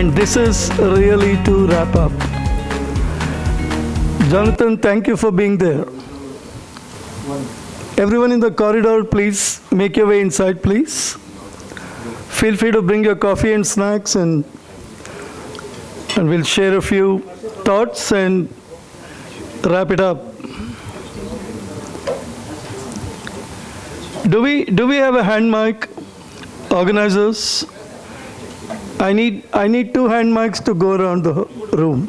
And this is really to wrap up. Jonathan, thank you for being there. Everyone in the corridor, please make your way inside, please. Feel free to bring your coffee and snacks, and we'll share a few thoughts and wrap it up. Do we have a hand mic, organizers? I need 2 hand mics to go around the room.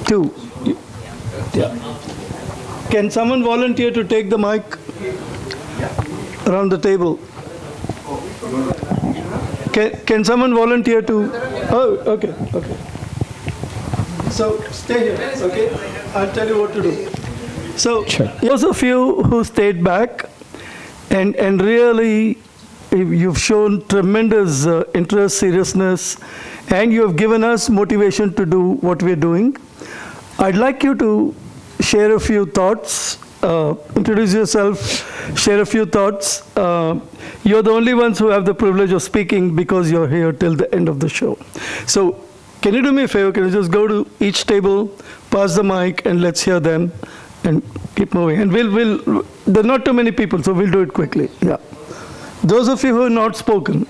2. Yeah. Can someone volunteer to take the mic around the table? Can someone volunteer to? Oh, okay. So stay here, okay? I'll tell you what to do. So those of you who stayed back and really you've shown tremendous interest, seriousness, and you have given us motivation to do what we're doing. I'd like you to share a few thoughts, introduce yourself, share a few thoughts. You're the only ones who have the privilege of speaking because you're here till the end of the show. So can you do me a favor? Can you just go to each table, pass the mic, and let's hear them, and keep moving. And there are not too many people, so we'll do it quickly. Yeah. Those of you who have not spoken.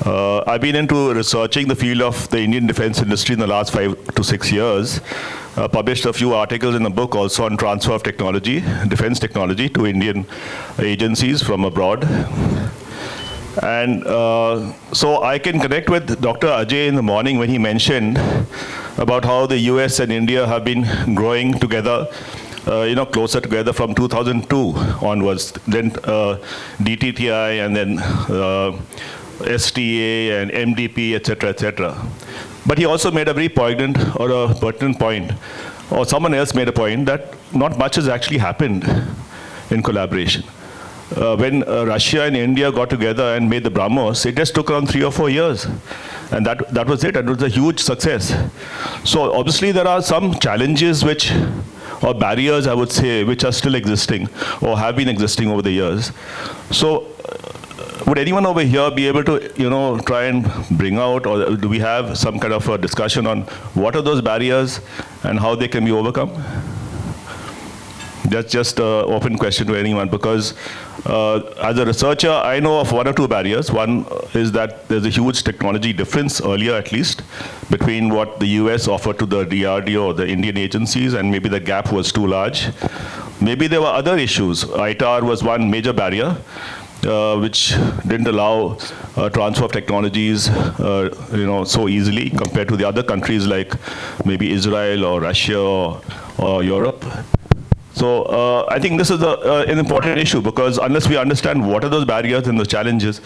I've been into researching the field of the Indian defense industry in the last 5 to 6 years. Published a few articles in the book also on transfer of technology, defense technology, to Indian agencies from abroad. And so I can connect with Dr. Ajay in the morning when he mentioned about how the US and India have been growing together, closer together from 2002 onwards, then DTTI, and then STA and MDP, etc., etc. But he also made a very poignant or a pertinent point, or someone else made a point, that not much has actually happened in collaboration. When Russia and India got together and made the BrahMos, it just took around 3 or 4 years. And that was it, and it was a huge success. So obviously there are some challenges or barriers, I would say, which are still existing or have been existing over the years. So would anyone over here be able to, try and bring out, or do we have some kind of a discussion on what are those barriers and how they can be overcome? That's just an open question to anyone, because as a researcher, I know of 1 or 2 barriers. One is that there's a huge technology difference, earlier at least, between what the US offered to the DRDO or the Indian agencies, and maybe the gap was too large. Maybe there were other issues. ITAR was one major barrier, which didn't allow transfer of technologies, so easily compared to the other countries like maybe Israel or Russia or Europe. So I think this is an important issue, because unless we understand what are those barriers and those challenges,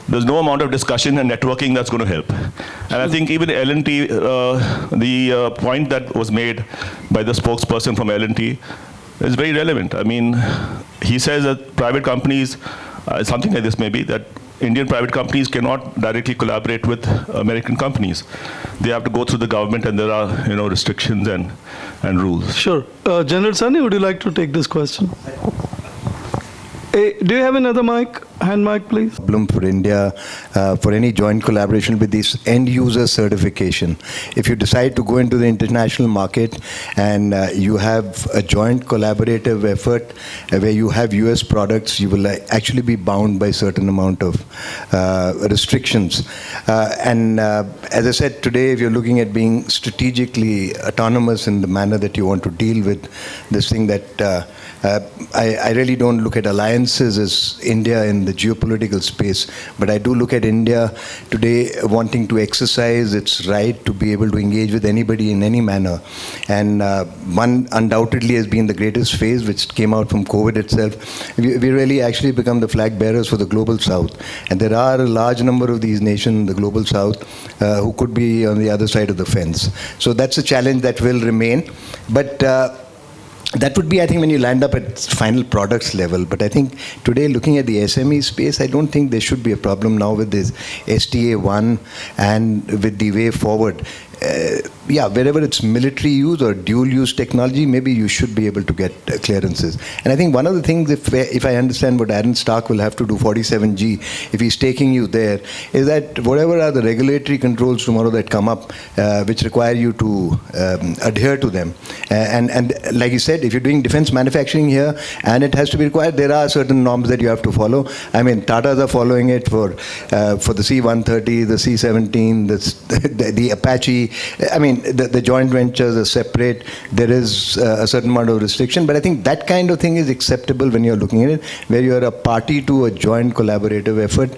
there's no amount of discussion and networking that's going to help. And I think even L&T, the point that was made by the spokesperson from L&T is very relevant. I mean, he says that private companies, something like this maybe, that Indian private companies cannot directly collaborate with American companies. They have to go through the government, and there are restrictions and rules. Sure. General Sani, would you like to take this question? Do you have another mic? Hand mic, please. Problem for India for any joint collaboration with this end user certification. If you decide to go into the international market and you have a joint collaborative effort where you have US products, you will actually be bound by certain amount of restrictions. As I said today, if you're looking at being strategically autonomous in the manner that you want to deal with this thing, that I really don't look at alliances as India in the geopolitical space, but I do look at India today wanting to exercise its right to be able to engage with anybody in any manner. And one undoubtedly has been the greatest phase, which came out from COVID itself. We really actually become the flag bearers for the global south. And there are a large number of these nations in the global south who could be on the other side of the fence. So that's a challenge that will remain. But that would be, I think, when you land up at final products level. But I think today, looking at the SME space, I don't think there should be a problem now with this STA1 and with the way forward. wherever it's military use or dual use technology, maybe you should be able to get clearances. And I think one of the things, if I understand what Aaron Stark will have to do 47G, if he's taking you there, is that whatever are the regulatory controls tomorrow that come up, which require you to adhere to them. And like you said, if you're doing defense manufacturing here and it has to be required, there are certain norms that you have to follow. I mean, Tatas are following it for the C-130, the C-17, the Apache. I mean, the joint ventures are separate. There is a certain amount of restriction, but I think that kind of thing is acceptable when you're looking at it, where you're a party to a joint collaborative effort,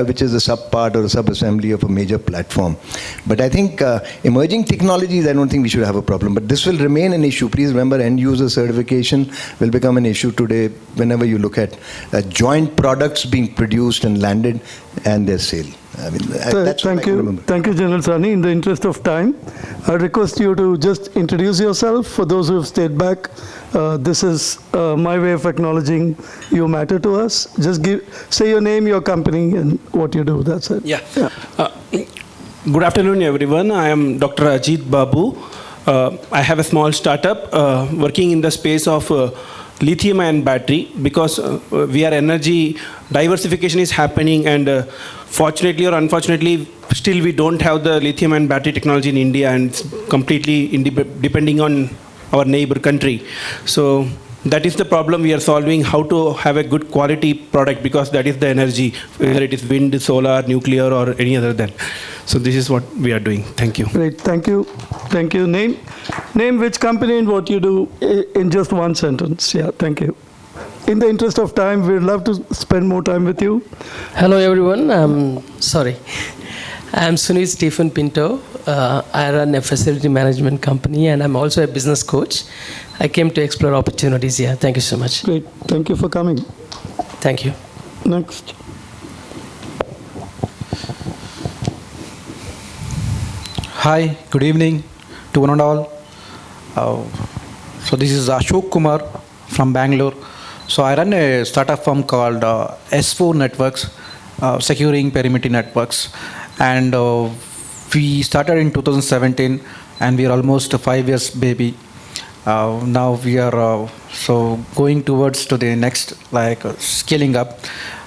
which is a sub-part or a sub-assembly of a major platform. But I think emerging technologies, I don't think we should have a problem. But this will remain an issue. Please remember, end-user certification will become an issue today whenever you look at joint products being produced and landed and their sale. I mean, that's thank you. Thank you, General Sani. In the interest of time, I request you to just introduce yourself. For those who have stayed back, this is my way of acknowledging you matter to us. Just say your name, your company, and what you do. That's it. Yeah. Good afternoon, everyone. I am Dr. Ajit Babu. I have a small startup working in the space of lithium-ion battery, because we are energy diversification is happening, and fortunately or unfortunately, still we don't have the lithium-ion battery technology in India, and it's completely depending on our neighbor country. So that is the problem we are solving, how to have a good quality product, because that is the energy, whether it is wind, solar, nuclear, or any other than. So this is what we are doing. Thank you. Great. Thank you. Thank you. Name which company and what you do in just one sentence. Yeah, thank you. In the interest of time, we'd love to spend more time with you. Hello, everyone. I'm Sunil Stephen Pinto. I run a facility management company, and I'm also a business coach. I came to explore opportunities here. Thank you so much. Great. Thank you for coming. Thank you. Next. Hi, good evening to one and all. So this is Ashok Kumar from Bangalore. So I run a startup firm called S4 Networks, securing perimeter networks. And we started in 2017, and we are almost a 5 years baby. Now we are going towards to the next, scaling up.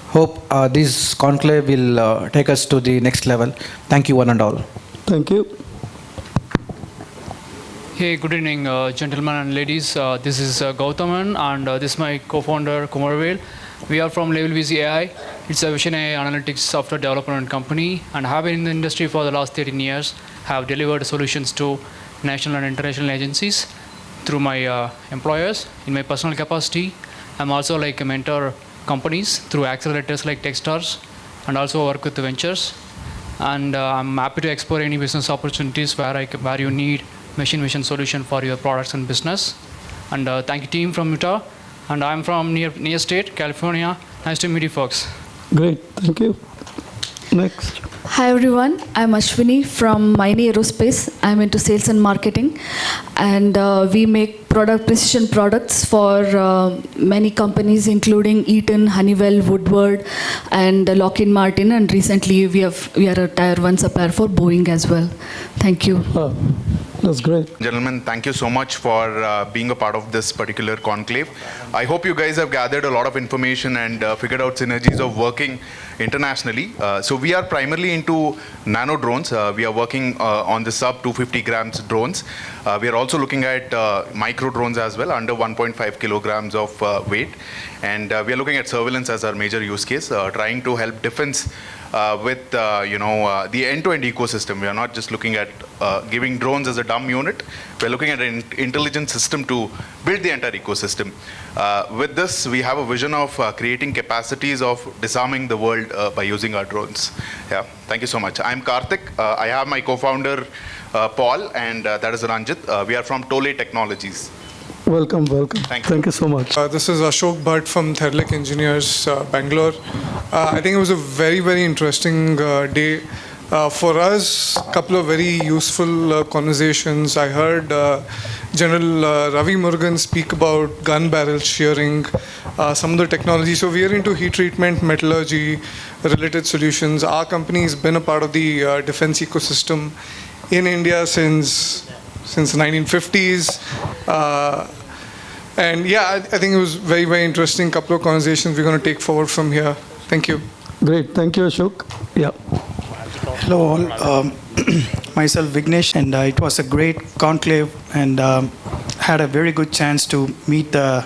Hope this conclave will take us to the next level. Thank you one and all. Thank you. Hey, good evening, gentlemen and ladies. This is Gautaman, and this is my co-founder, Kumarvel. We are from Level VZ AI. It's a vision AI analytics software development company, and have been in the industry for the last 13 years. Have delivered solutions to national and international agencies through my employers. In my personal capacity, I'm also a mentor companies through accelerators like Techstars, and also work with the ventures. And I'm happy to explore any business opportunities where you need machine vision solution for your products and business. And thank you, team from Utah. And I'm from near state, California. Nice to meet you, folks. Great. Thank you. Next. Hi everyone, I'm Ashwini from Maini Aerospace. I'm into sales and marketing, and we make precision products for many companies, including Eaton, Honeywell, Woodward, and Lockheed Martin. And recently we are a Tier 1 supplier for Boeing as well. Thank you. That's great. Gentlemen, thank you so much for being a part of this particular conclave. I hope you guys have gathered a lot of information and figured out synergies of working internationally. So we are primarily into nano drones. We are working on the sub 250 grams drones. We are also looking at micro drones as well, under 1.5 kilograms of weight. And we are looking at surveillance as our major use case, trying to help defense with the end-to-end ecosystem. We are not just looking at giving drones as a dumb unit. We're looking at an intelligent system to build the entire ecosystem. With this, we have a vision of creating capacities of disarming the world by using our drones. Yeah, thank you so much. I'm Karthik. I have my co-founder Paul, and that is Ranjit. We are from Tole Technologies. Welcome, welcome. Thank you so much. This is Ashok Bhatt from Therlic Engineers, Bangalore. I think it was a very, very interesting day. For us, a couple of very useful conversations. I heard General Ravi Murugan speak about gun barrel shearing, some of the technology. So we are into heat treatment, metallurgy, related solutions. Our company has been a part of the defense ecosystem. in India since 1950s. And yeah, I think it was very, very interesting. Couple of conversations we're going to take forward from here. Thank you. Great. Thank you, Ashok. Yeah. Hello all. Myself Vignesh, and it was a great conclave, and had a very good chance to meet the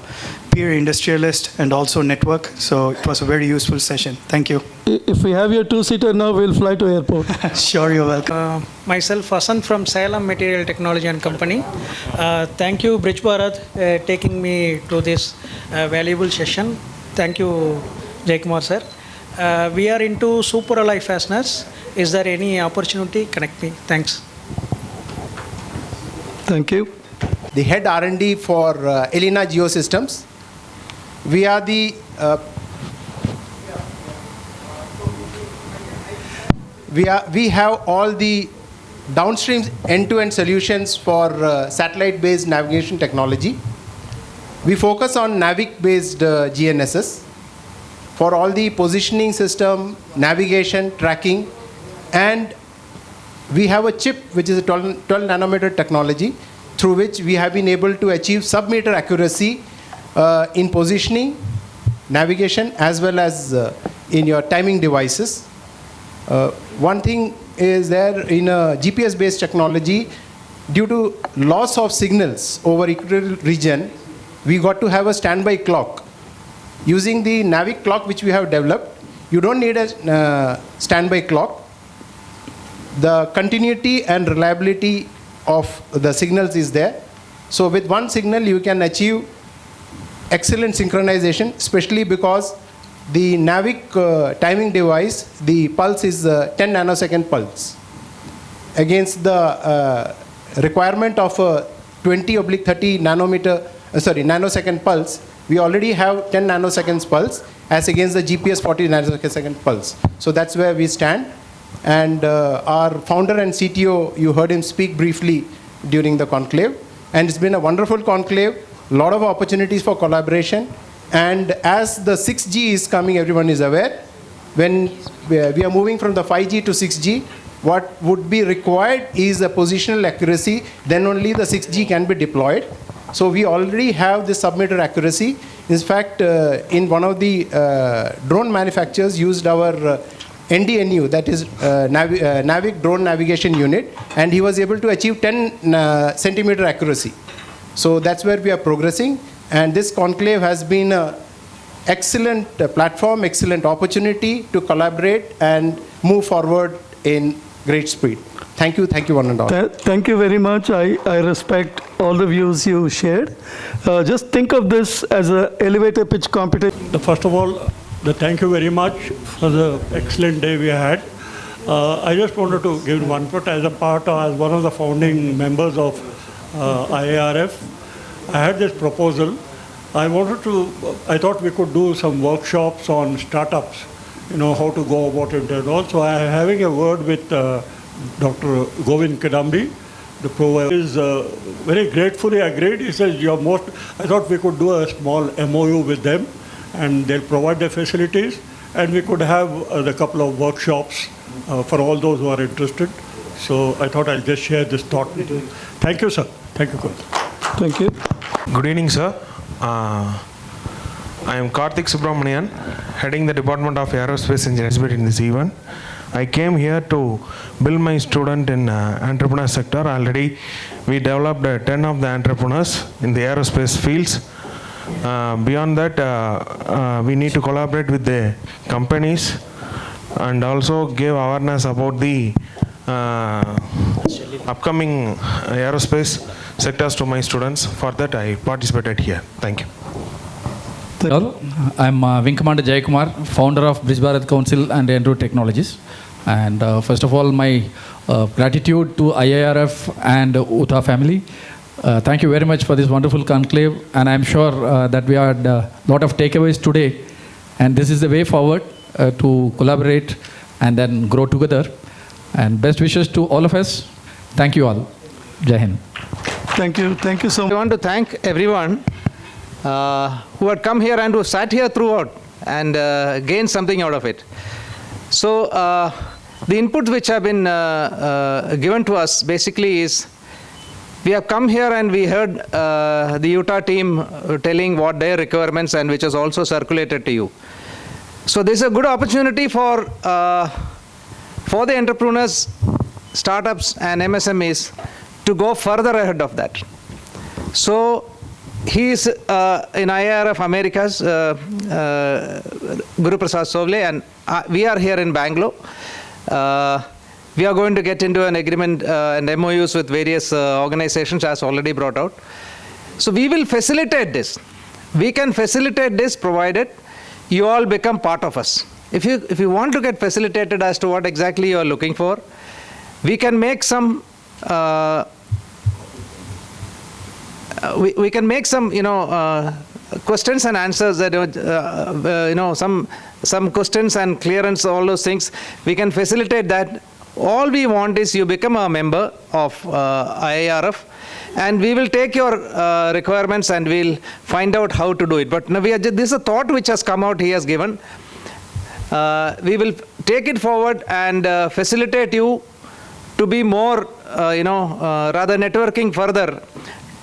peer industrialist and also network. So it was a very useful session. Thank you. If we have your two-seater now, we'll fly to airport. Sure, you're welcome. Myself Vasan from Salem Material Technology and Company. Thank you, Bridge Bharat, taking me to this valuable session. Thank you, Jaykumar sir. We are into super alloy fasteners. Is there any opportunity? Connect me. Thanks. Thank you. The head R&D for Elena Geosystems. We are the we have all the downstream end-to-end solutions for satellite-based navigation technology. We focus on NAVIC-based GNSS for all the positioning system, navigation, tracking, and we have a chip which is a 12 nanometer technology through which we have been able to achieve sub-meter accuracy in positioning, navigation, as well as in your timing devices. One thing is there in a GPS-based technology, due to loss of signals over equatorial region, we got to have a standby clock. Using the NAVIC clock which we have developed, you don't need a standby clock. The continuity and reliability of the signals is there. So with one signal you can achieve excellent synchronization, especially because the NAVIC timing device, the pulse is 10 nanosecond pulse. Against the requirement of 20/30 nanosecond pulse, we already have 10 nanoseconds pulse as against the GPS 40 nanosecond pulse. So that's where we stand. And our founder and CTO, you heard him speak briefly during the conclave. And it's been a wonderful conclave, a lot of opportunities for collaboration. And as the 6G is coming, everyone is aware, when we are moving from the 5G to 6G, what would be required is a positional accuracy, then only the 6G can be deployed. So we already have this sub-meter accuracy. In fact, in one of the drone manufacturers used our NDNU, that is NAVIC Drone Navigation Unit, and he was able to achieve 10 centimeter accuracy. So that's where we are progressing, and this conclave has been an excellent platform, excellent opportunity to collaborate and move forward in great speed. Thank you one and all. Thank you very much. I respect all the views you shared. Just think of this as an elevator pitch competition. First of all, thank you very much for the excellent day we had. I just wanted to give one put as one of the founding members of IIRF. I had this proposal. I thought we could do some workshops on startups, how to go about it and all. So I am having a word with Dr. Govind Kadambi. The provider is very gratefully agreed. He says, I thought we could do a small MOU with them, and they'll provide the facilities, and we could have a couple of workshops for all those who are interested. So I thought I'll just share this thought with you. Thank you, sir. Thank you, Govind. Thank you. Good evening, sir. I am Karthik Subramanian, heading the Department of Aerospace Engineering in this event. I came here to build my student in entrepreneur sector. Already we developed 10 of the entrepreneurs in the aerospace fields. Beyond that, we need to collaborate with the companies and also give awareness about the upcoming aerospace sectors to my students. For that, I participated here. Thank you. I'm Wing Commander Jaykumar, founder of Bridge Bharat Council and Andrew Technologies. And first of all, my gratitude to IIRF and UTA family. Thank you very much for this wonderful conclave, and I'm sure that we had a lot of takeaways today, and this is the way forward to collaborate and then grow together. And best wishes to all of us. Thank you all. Jai Hind. Thank you so much. I want to thank everyone who had come here and who sat here throughout and gained something out of it. So the inputs which have been given to us basically is, we have come here and we heard the Utah team telling what their requirements and which is also circulated to you. So this is a good opportunity for the entrepreneurs, startups and MSMEs to go further ahead of that. So he is in IIRF Americas, Guru Prasad Sovle, and we are here in Bangalore. We are going to get into an agreement and MOUs with various organizations as already brought out. So we will facilitate this. We can facilitate this provided you all become part of us. If you want to get facilitated as to what exactly you are looking for, we can make some we can make some questions and answers that some questions and clearance, all those things. We can facilitate that. All we want is you become a member of IIRF, and we will take your requirements and we'll find out how to do it. But now this is a thought which has come out, he has given. We will take it forward and facilitate you to be more, rather networking further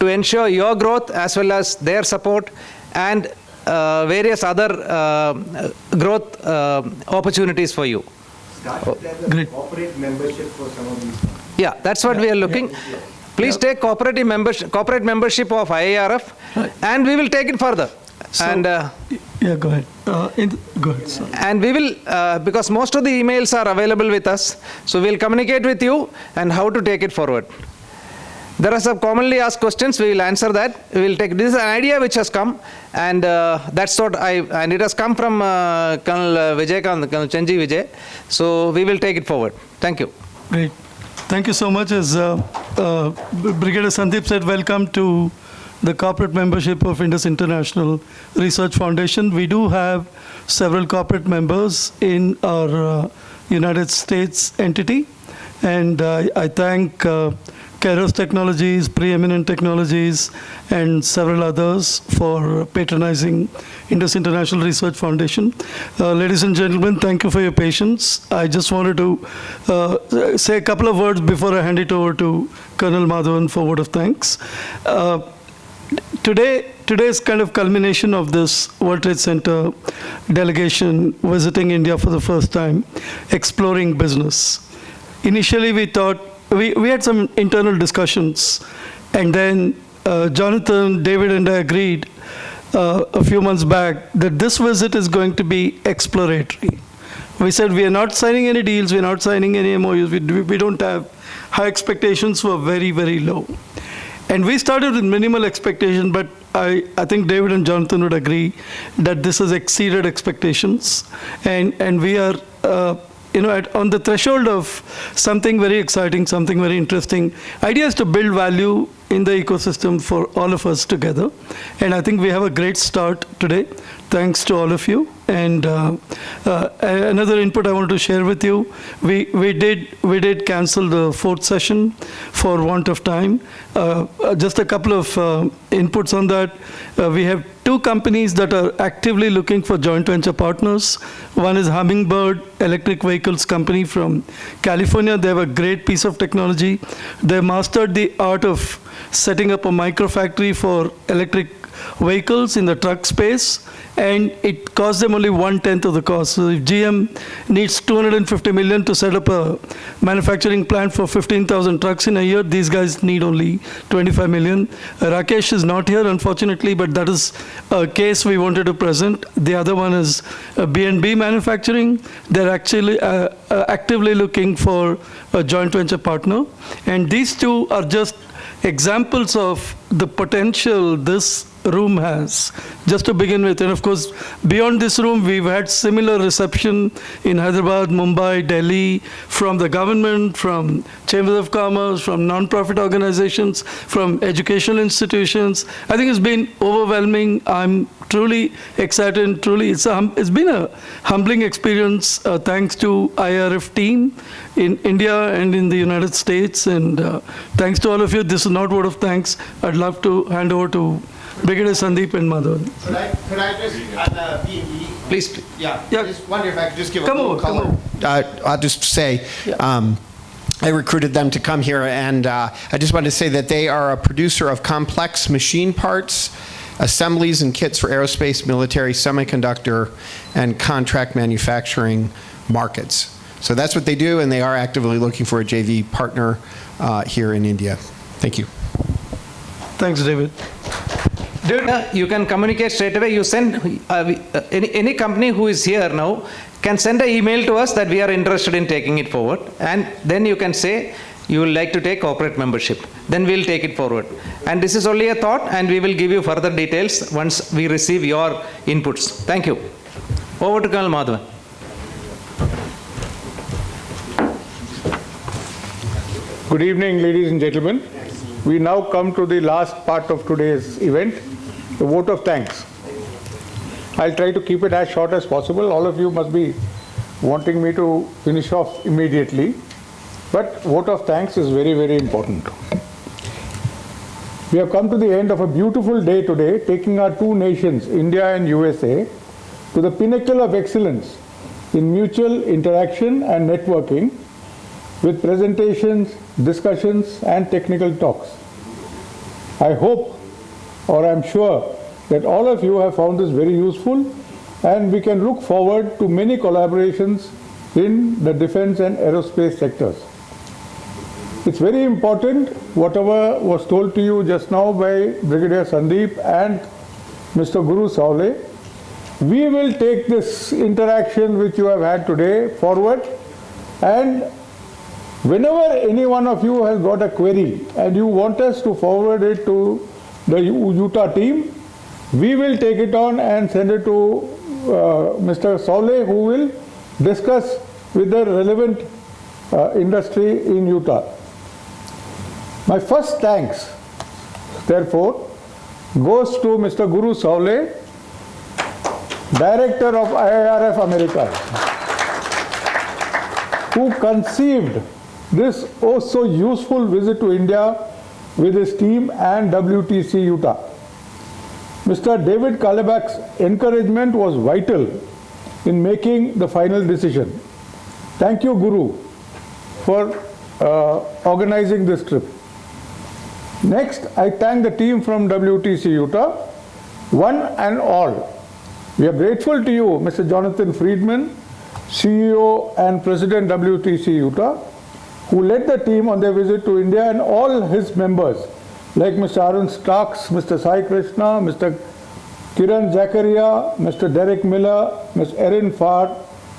to ensure your growth as well as their support and various other growth opportunities for you. Great. Corporate membership for some of these. Yeah, that's what we are looking. Please take corporate membership of IIRF, and we will take it further. So, and yeah, go ahead. Go ahead, sir. And we will, because most of the emails are available with us, so we'll communicate with you and how to take it forward. There are some commonly asked questions. We will answer that. We will take. This is an idea which has come, and that's what and it has come from Colonel Colonel Chenji Vijay. So we will take it forward. Thank you. Great. Thank you so much. As Brigadier Sandeep said, welcome to the corporate membership of Indus International Research Foundation. We do have several corporate members in our United States entity, and I thank Kairos Technologies, Preeminent Technologies, and several others for patronizing Indus International Research Foundation. Ladies and gentlemen, thank you for your patience. I just wanted to say a couple of words before I hand it over to Colonel Madhavan for a word of thanks. Today's kind of culmination of this World Trade Center delegation visiting India for the first time, exploring business. Initially, we thought, we had some internal discussions, and then Jonathan, David, and I agreed a few months back that this visit is going to be exploratory. We said we are not signing any deals, we are not signing any MOUs, we don't have high expectations, were very, very low. And we started with minimal expectation, but I think David and Jonathan would agree that this has exceeded expectations, and we are on the threshold of something very exciting, something very interesting. Idea is to build value in the ecosystem for all of us together. And I think we have a great start today. Thanks to all of you. And another input I wanted to share with you, we did cancel the fourth session for want of time. Just a couple of inputs on that. We have two companies that are actively looking for joint venture partners. One is Hummingbird Electric Vehicles Company from California. They have a great piece of technology. They mastered the art of setting up a microfactory for electric vehicles in the truck space, and it cost them only 1/10 of the cost. So if GM needs $250 million to set up a manufacturing plant for 15,000 trucks in a year, these guys need only $25 million. Rakesh is not here, unfortunately, but that is a case we wanted to present. The other one is B&B Manufacturing. They're actually actively looking for a joint venture partner. And these two are just examples of the potential this room has, just to begin with. And of course, beyond this room, we've had similar reception in Hyderabad, Mumbai, Delhi, from the government, from Chambers of Commerce, from non-profit organizations, from educational institutions. I think it's been overwhelming. I'm truly excited. Truly, it's been a humbling experience, thanks to IIRF team in India and in the United States. And thanks to all of you. This is not word of thanks. I'd love to hand over to Brigadier Sandeep and Madhavan. Could I just, Please. Yeah, just wonder if I could just give a Come little over, color. I'll just say, I recruited them to come here, and I just wanted to say that they are a producer of complex machine parts, assemblies and kits for aerospace, military, semiconductor, and contract manufacturing markets. So that's what they do, and they are actively looking for a JV partner here in India. Thank you. Thanks, David. You can communicate straight away. You send any company who is here now can send an email to us that we are interested in taking it forward, and then you can say you would like to take corporate membership. Then we'll take it forward. And this is only a thought, and we will give you further details once we receive your inputs. Thank you. Over to Colonel Madhavan. Good evening, ladies and gentlemen. We now come to the last part of today's event, the vote of thanks. I'll try to keep it as short as possible. All of you must be wanting me to finish off immediately, but vote of thanks is very, very important. We have come to the end of a beautiful day today, taking our two nations, India and USA, to the pinnacle of excellence in mutual interaction and networking with presentations, discussions, and technical talks. I hope, or I'm sure, that all of you have found this very useful, and we can look forward to many collaborations in the defense and aerospace sectors. It's very important, whatever was told to you just now by Brigadier Sandeep and Mr. Guru Saule. We will take this interaction which you have had today forward, and whenever any one of you has got a query and you want us to forward it to the Utah team, we will take it on and send it to Mr. Saule, who will discuss with the relevant industry in Utah. My first thanks, therefore, goes to Mr. Guru Saule, Director of IIRF America, who conceived this oh so useful visit to India with his team and WTC Utah. Mr. David Kalebach's encouragement was vital in making the final decision. Thank you, Guru, for organizing this trip. Next, I thank the team from WTC Utah, one and all. We are grateful to you, Mr. Jonathan Friedman, CEO and President WTC Utah, who led the team on their visit to India, and all his members, like Mr. Arun Starks, Mr. Sai Krishna, Mr. Kiran Zakaria, Mr. Derek Miller, Ms. Erin Farr,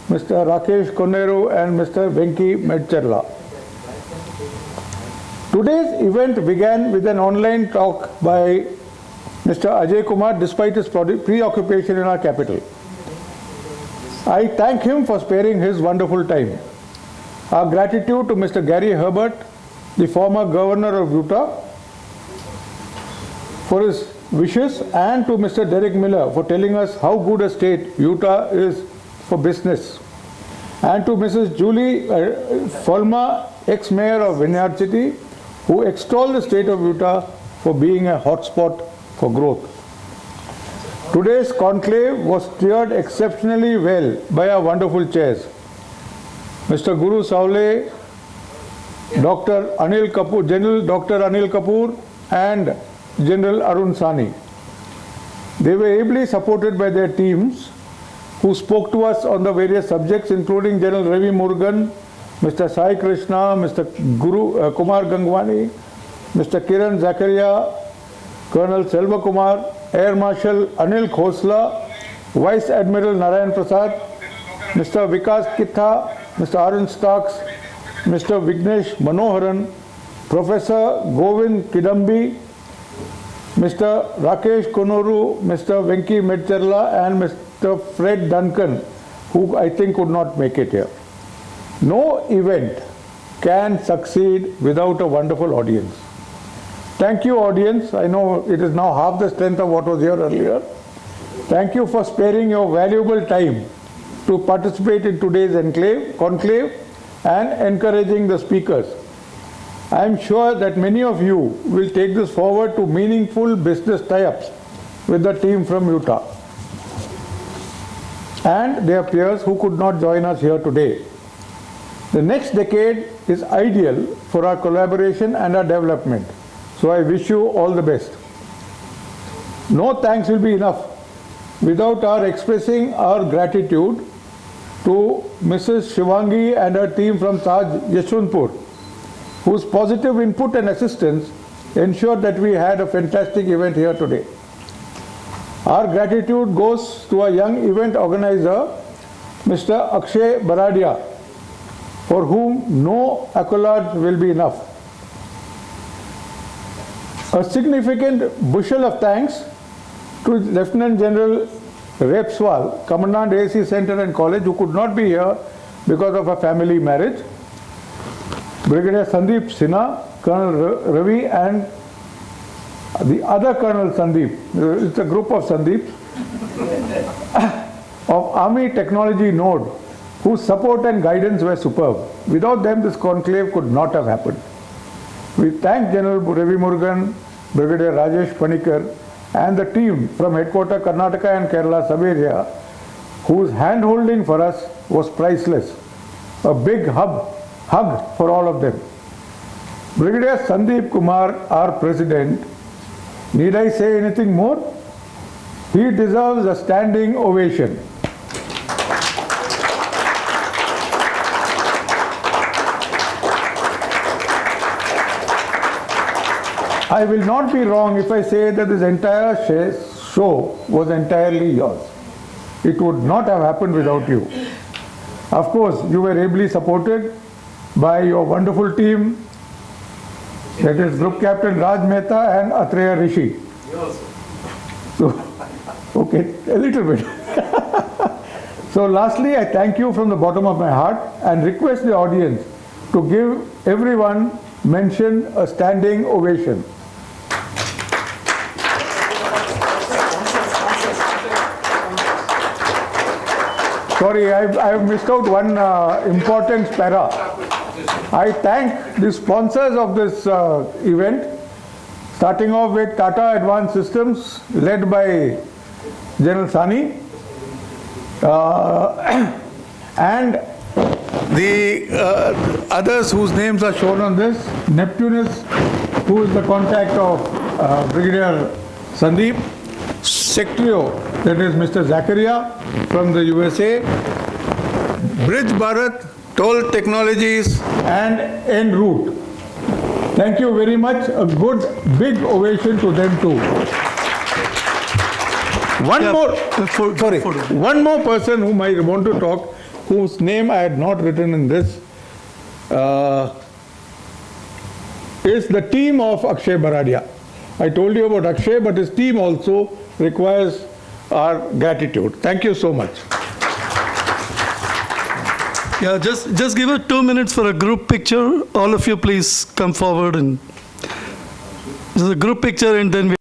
Mr. Rakesh Koneru, and Mr. Venki Medcherla. Today's event began with an online talk by Mr. Ajay Kumar, despite his preoccupation in our capital. I thank him for sparing his wonderful time. Our gratitude to Mr. Gary Herbert, the former governor of Utah, for his wishes, and to Mr. Derek Miller for telling us how good a state Utah is for business, and to Mrs. Julie Folma, ex-mayor of Vineyard City, who extolled the state of Utah for being a hotspot for growth. Today's conclave was steered exceptionally well by our wonderful chairs, Mr. Guru Saule, Dr. Anil Kapoor, General Dr. Anil Kapoor, and General Arun Sani. They were ably supported by their teams, who spoke to us on the various subjects, including General Ravi Murugan, Mr. Sai Krishna, Mr. Guru Kumar Gangwani, Mr. Kiran Zakaria, Colonel Selva Kumar, Air Marshal Anil Khosla, Vice Admiral Narayan Prasad, Mr. Vikas Kitha, Mr. Arun Starks, Mr. Vignesh Manoharan, Professor Govind Kidambi, Mr. Rakesh Konoru, Mr. Venki Medcherla, and Mr. Fred Duncan, who I think could not make it here. No event can succeed without a wonderful audience. Thank you, audience. I know it is now half the strength of what was here earlier. Thank you for sparing your valuable time to participate in today's conclave and encouraging the speakers. I am sure that many of you will take this forward to meaningful business tie-ups with the team from Utah. and their peers who could not join us here today. The next decade is ideal for our collaboration and our development. So I wish you all the best. No thanks will be enough without our expressing our gratitude to Mrs. Shivangi and her team from Taj Yeshwanthpur, whose positive input and assistance ensured that we had a fantastic event here today. Our gratitude goes to our young event organizer, Mr. Akshay Baradia, for whom no accolades will be enough. A significant bushel of thanks to Lieutenant General Repswal, Commandant ASC Center and College, who could not be here because of a family marriage, Brigadier Sandeep Sinha, Colonel Ravi, and the other Colonel Sandeep, it's a group of Sandeeps, of Army Technology Node, whose support and guidance were superb. Without them, this conclave could not have happened. We thank General Ravi Murugan, Brigadier Rajesh Panikar, and the team from Headquarters Karnataka and Kerala sub-area, whose hand-holding for us was priceless. A big hug for all of them. Brigadier Sandeep Kumar, our President, need I say anything more? He deserves a standing ovation. I will not be wrong if I say that this entire show was entirely yours. It would not have happened without you. Of course, you were ably supported by your wonderful team, that is Group Captain Raj Mehta and Atreya Rishi. So, okay, a little bit. So lastly, I thank you from the bottom of my heart and request the audience to give everyone mentioned a standing ovation. Sorry, I've missed out one important para. I thank the sponsors of this event, starting off with Tata Advanced Systems, led by General Sani, and the others whose names are shown on this, Neptunus, who is the contact of Brigadier Sandeep, Sectrio, that is Mr. Zakaria from the USA, Bridge Bharat, Toll Technologies, and En route. Thank you very much. A good big ovation to them too. One more person whom I want to talk, whose name I had not written in this, is the team of Akshay Baradia. I told you about Akshay, but his team also requires our gratitude. Thank you so much. Yeah, just give it 2 minutes for a group picture. All of you please come forward, and this is a group picture, and then we